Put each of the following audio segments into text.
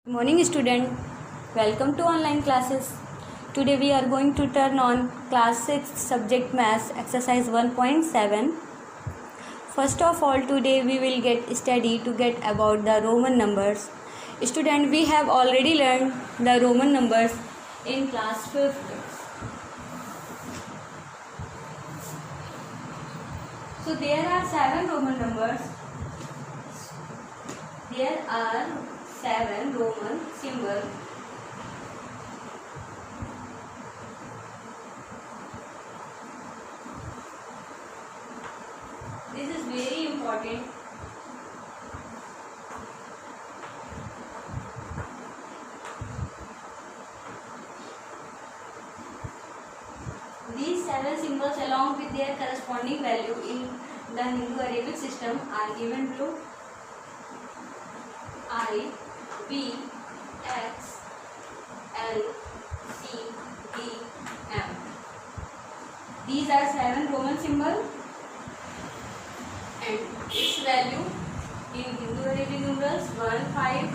Good morning student, welcome to online classes. Today we are going to turn on class 6 subject maths exercise 1.7. First of all, today we will get about the Roman numbers. Student, we have already learned the Roman numbers in class 5th. So there are 7 Roman numbers. There are 7 Roman symbols. This is very important. These 7 symbols along with their corresponding value in the Hindu-Arabic system are given below. I, B, X, L, C, D, M. These are 7 Roman symbols and its value in Hindu-Arabic numerals 1, 5,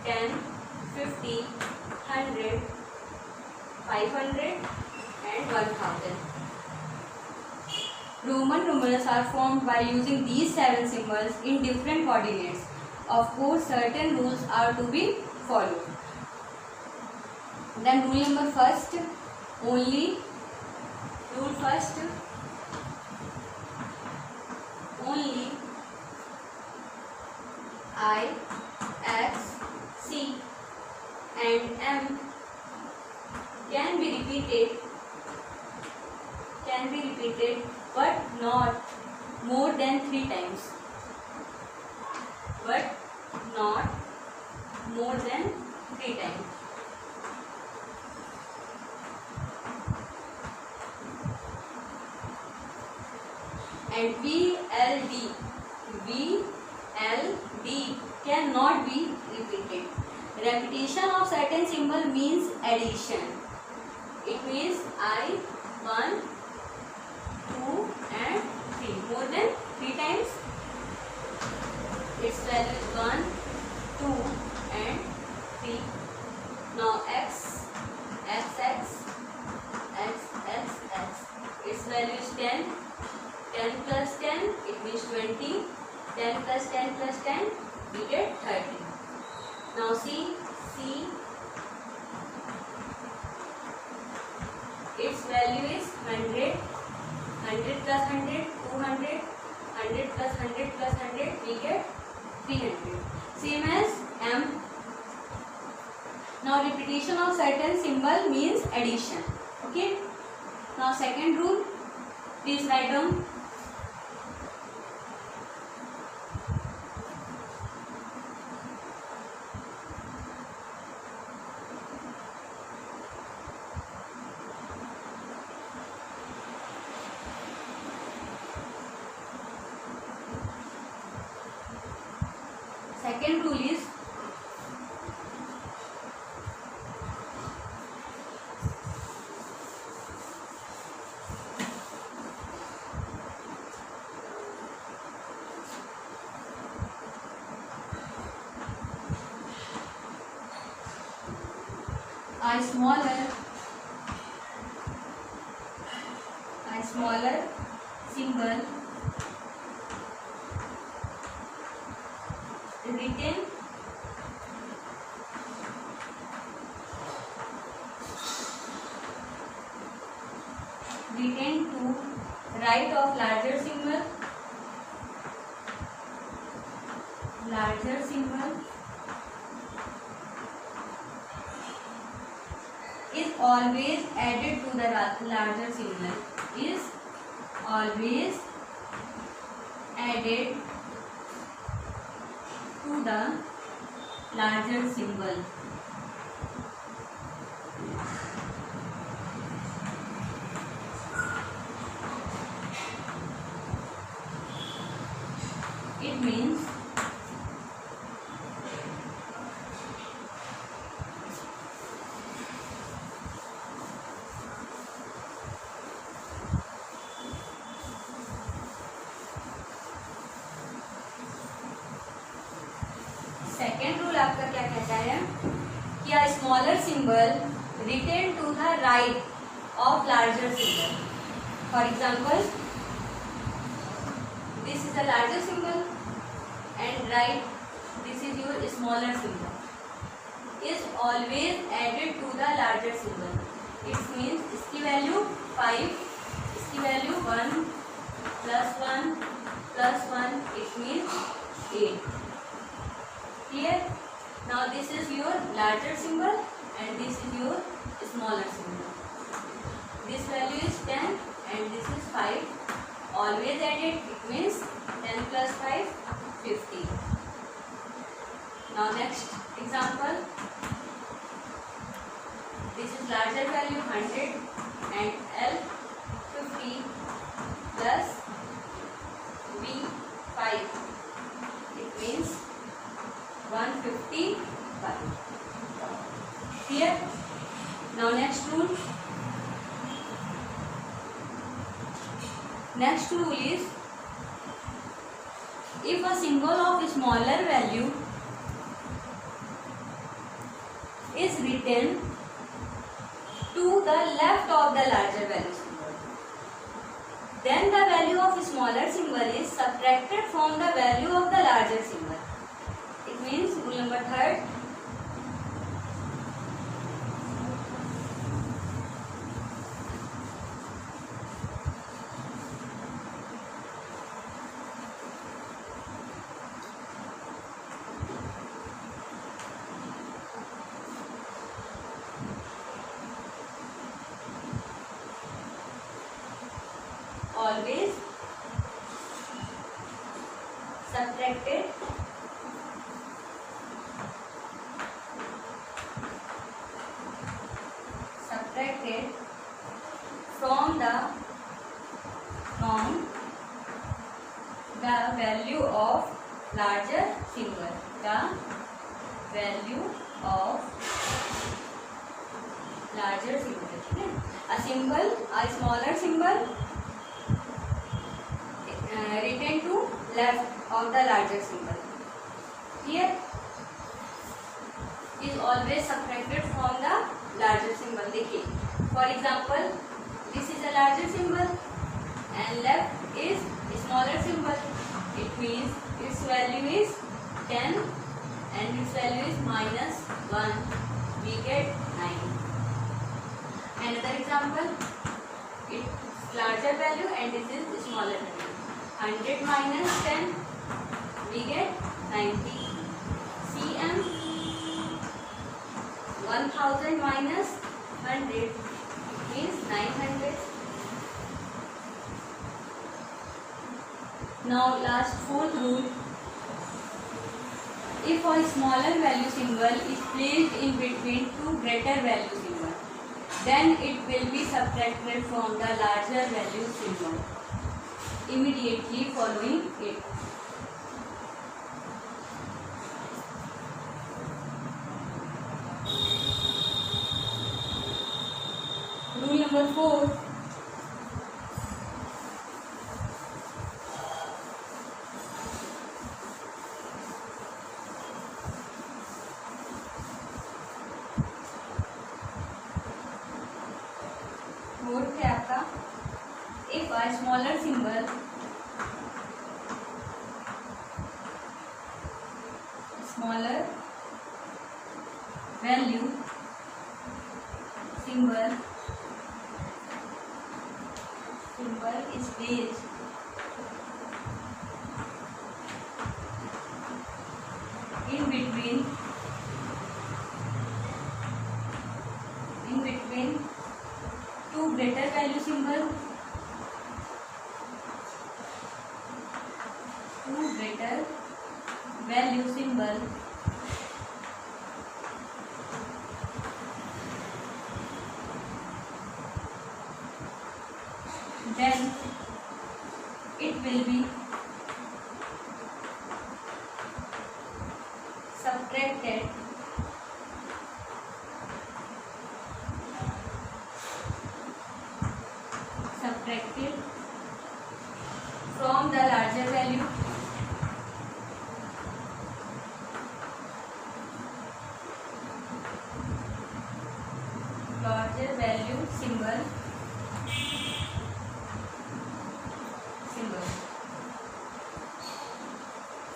10, 50, 100, 500 and 1000. Roman numerals are formed by using these 7 symbols in different coordinates. Of course, certain rules are to be followed. Then rule number first, only I, X, C and M can be repeated but not more than 3 times. And VLD cannot be repeated. Repetition of certain symbol means addition. It means I, 1, 2 and 3. More than 3 times. Its value is 1, 2 and 3. Now X. Its value is 10. 10 plus 10, it means 20. 10 plus 10 plus 10, we get 30. Now C, its value is 100. 100 plus 100, 200. 100 plus 100 plus 100, we get 300. Same as M. Now repetition of certain symbol means addition. Okay. Now second rule, please write down. Second rule is a smaller symbol written to right of larger symbol is always added to the larger symbol. It means second rule आपका क्या कहता है, कि a smaller symbol written to the right of larger symbol. For example, this is a larger symbol and right this is your smaller symbol is always added to the larger symbol. It means इसकी value 5, इसकी value 1 plus 1 plus 1, it means 8. Clear? Now this is your larger symbol and this is your smaller symbol. This value is 10 and this is 5. Always added, it means 10 plus 5, 50. Now next example. This is larger value 100 and L 50 plus V 5. It means 155. Clear? Now next rule. Next rule is, if a symbol of smaller value is written to the left of the larger value symbol, then the value of smaller symbol is subtracted from the value of the larger symbol. It means rule number 3rd. Always subtracted from the value of larger symbol. The value of larger symbol. A smaller symbol written to left of the larger symbol. Here is always subtracted from the larger symbol. देखिए, for example, this is a larger symbol and left is smaller symbol. It means its value is 10 and its value is -1. We get 9. Another example, it's larger value and this is smaller value. 100 minus 10, we get 90. Cm. 1000 minus 100 means 900. Now last 4th rule. If a smaller value symbol is placed in between two greater value symbol, then it will be subtracted from the larger value symbol immediately following it. Rule number 4. Fourth है आपका, if a smaller symbol value symbol is placed in between two greater value symbol, then it will be subtracted from the larger value larger value symbol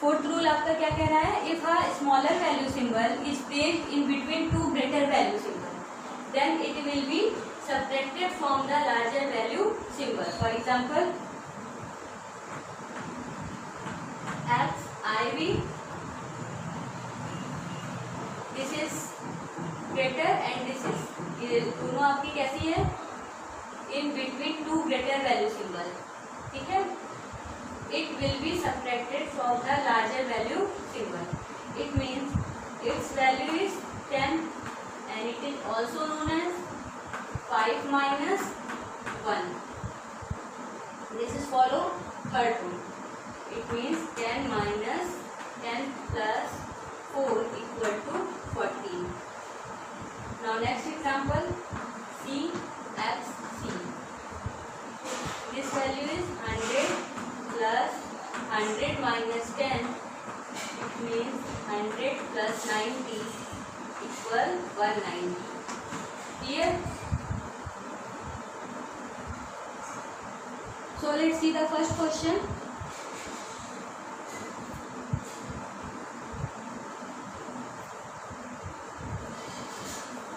fourth rule आपका क्या कह रहा है? If a smaller value symbol is placed in between two greater value symbol then it will be subtracted from the larger value symbol. For example XIV, this is greater and this is, ये दोनों आपकी कैसी है? In between two greater value symbol. ठीक है, it will be subtracted from the larger value symbol. It means its value is 10 and it is also known as 5 minus 1. This is follow third rule. It means 10 minus 10 plus 4 equal to 14. Now next example, CXC. This value is 100 plus 100 minus 10, it means 100 plus 90 equal 190. Clear? So let's see the first question.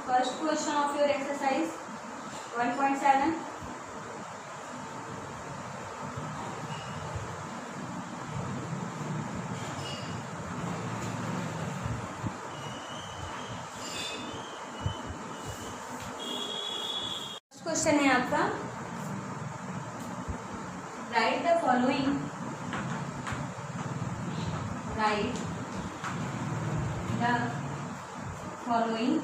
First question of your exercise 1.7. Question है आपका, right the following, right the following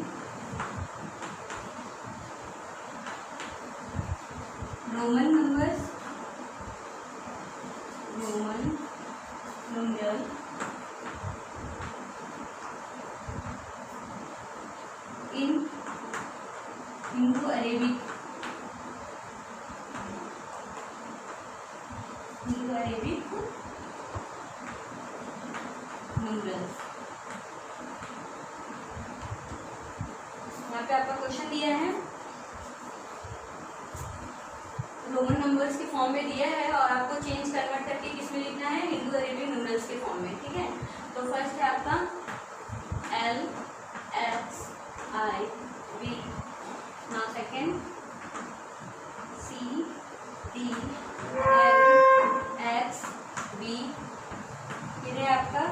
Roman numbers, Roman numeral in Indo-Arabic numerals. यहाँ पे आपका question दिया है, Roman numbers के form में दिया है और आपको चेंज कन्वर्ट करके किस में लिखना है? इंडो अरेबिक न्यूमरल्स के फॉर्म में. ठीक है, तो फर्स्ट है आपका LXIV, नाउ सेकेंड CDLXV, फिर है आपका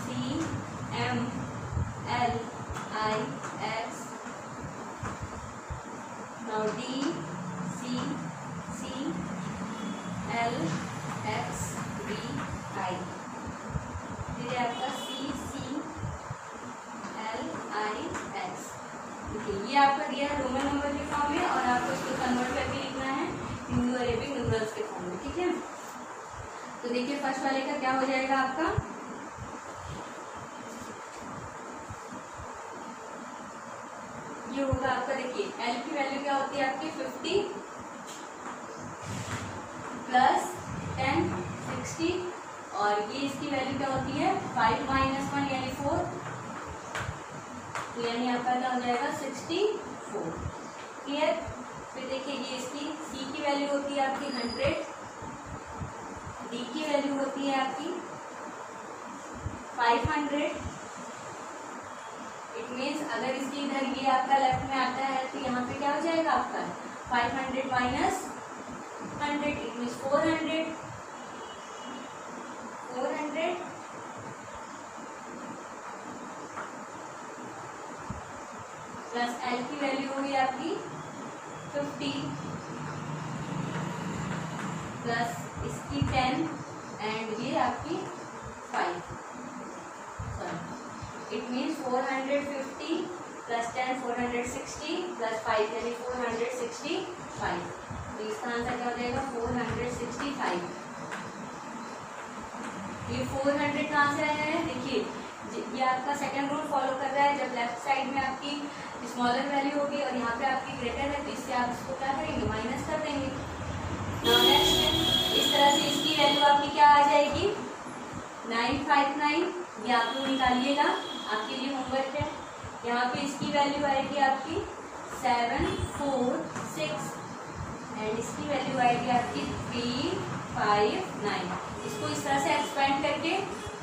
CMLIX, नाउ DCCLXVI, फिर है आपका CCLIX. देखिए ये आपका दिया है रोमन नंबर के फॉर्म में और आपको इसको कन्वर्ट करके लिखना है इंडो अरेबिक न्यूमरल्स के फॉर्म में. ठीक है, तो देखिए फर्स्ट वाले का क्या हो जाएगा आपका, ये होगा आपका, देखिए L की वैल्यू क्या होती है आपकी 50 प्लस 10 60 और ये इसकी वैल्यू क्या होती है 5 माइनस 1 यानी 4, तो यानी आपका क्या हो जाएगा 64. क्लियर? फिर देखिए ये इसकी C की वैल्यू होती है आपकी 100, D की वैल्यू होती है आपकी 500. इट मीन्स अगर इसकी इधर ये आपका लेफ्ट में आता है तो यहाँ पे क्या हो जाएगा आपका 500 minus 100, it means 400 plus L की वैल्यू होगी आपकी 50 प्लस इसकी 10 एंड ये आपकी 5. इट मीन्स 450 प्लस 10 460 प्लस 5 यानी 465. तो इसका आंसर क्या हो जाएगा 465. ये 400 कहाँ से आया है? देखिए ये आपका सेकंड रूल फॉलो कर रहा है, जब लेफ्ट साइड में आपकी स्मॉलर वैल्यू होगी और यहाँ पे आपकी ग्रेटर है तो इससे आप इसको क्या करेंगे माइनस कर देंगे. नेक्स्ट इस तरह से इसकी वैल्यू आपकी क्या आ जाएगी 959, ये आप लोग निकालिएगा, आपके लिए होमवर्क है. यहाँ पे इसकी वैल्यू आएगी आपकी 7 4 6 एंड इसकी वैल्यू आएगी आपकी 3 5 9। इसको इस तरह से एक्सपेंड करके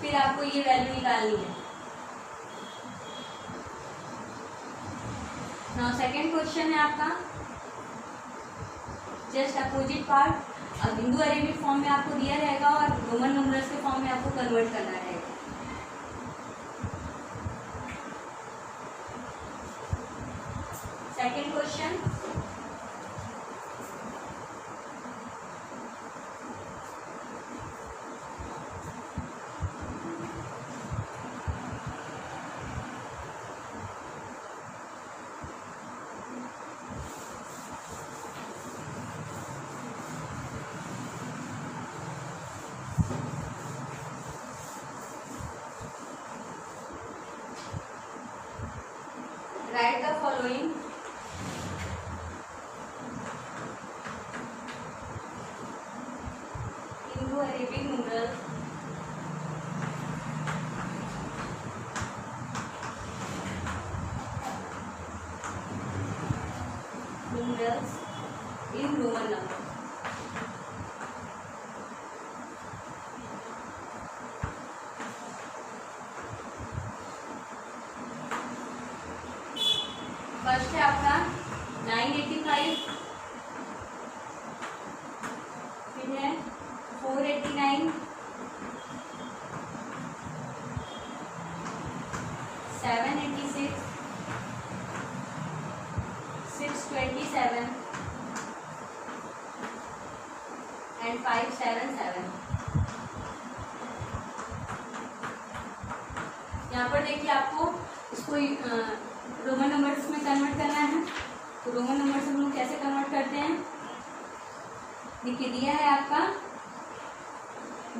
फिर आपको ये वैल्यू निकालनी है। नाउ सेकेंड क्वेश्चन है आपका जस्ट अपोजिट पार्ट। अब हिंदू अरेबिक फॉर्म में आपको दिया रहेगा और रोमन नंबर्स के फॉर्म में आपको कन्वर्ट करना रहेगा। Second question, write the following Indo-Arabic numerals in Roman numbers। First है आपका 985, फिर है 489, 786, 627 एंड 577। यहाँ पर देखिए आपको इसको रोमन नंबर्स में कन्वर्ट करना है। तो रोमन नंबर्स हम लोग कैसे कन्वर्ट करते हैं, देखिए दिया है आपका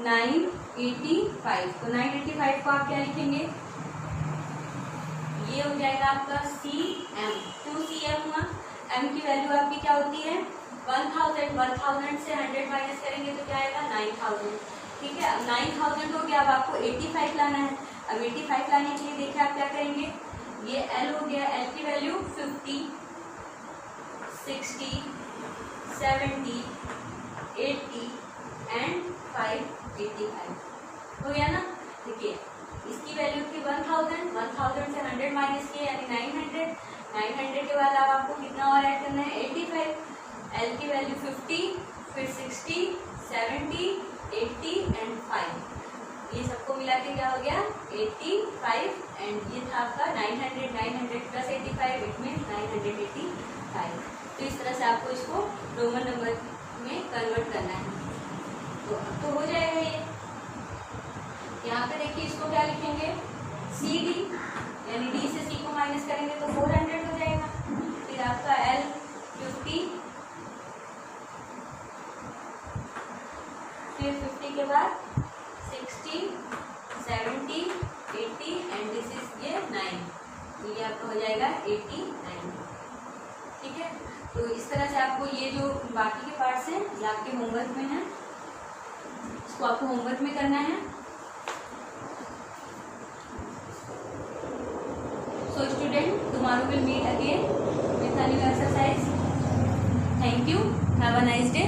985। तो 985 को आप क्या लिखेंगे, ये हो जाएगा आपका CM। क्यों CM हुआ, M की वैल्यू आपकी क्या होती है 1000। 1000 से 100 माइनस करेंगे तो क्या आएगा 9000। ठीक है, अब 9000 हो गया। अब आपको 85 लाना है। अब 85 लाने के लिए देखिए आप क्या करेंगे, ये L हो गया, L की वैल्यू 50 60 70 80 एंड 585 हो गया ना। देखिए इसकी वैल्यू थी 1000 से 100 माइनस किया यानी 900। 900 के बाद अब आपको कितना और ऐड करना है 85। L की वैल्यू 50 फिर 60 70 80 एंड 5, ये सबको मिला के क्या हो गया 85 एंड ये था आपका 900 प्लस 85 इट मीन 985। तो इस तरह से आपको इसको रोमन नंबर में कन्वर्ट करना है। तो अब तो हो जाएगा ये। यहाँ पे देखिए इसको क्या लिखेंगे CD, यानी D से C को माइनस करेंगे तो 400 हो जाएगा। फिर आपका L 50, फिर 50 के बाद 60 70 80 एंड दिस इज ये 9, ये आपका हो जाएगा 89। ठीक है, तो इस तरह से आपको ये जो बाकी के पार्ट्स हैं ये आपके होमवर्क में है, इसको आपको होमवर्क में करना है। So student, tomorrow will meet again with a new exercise. Thank you, have a nice day.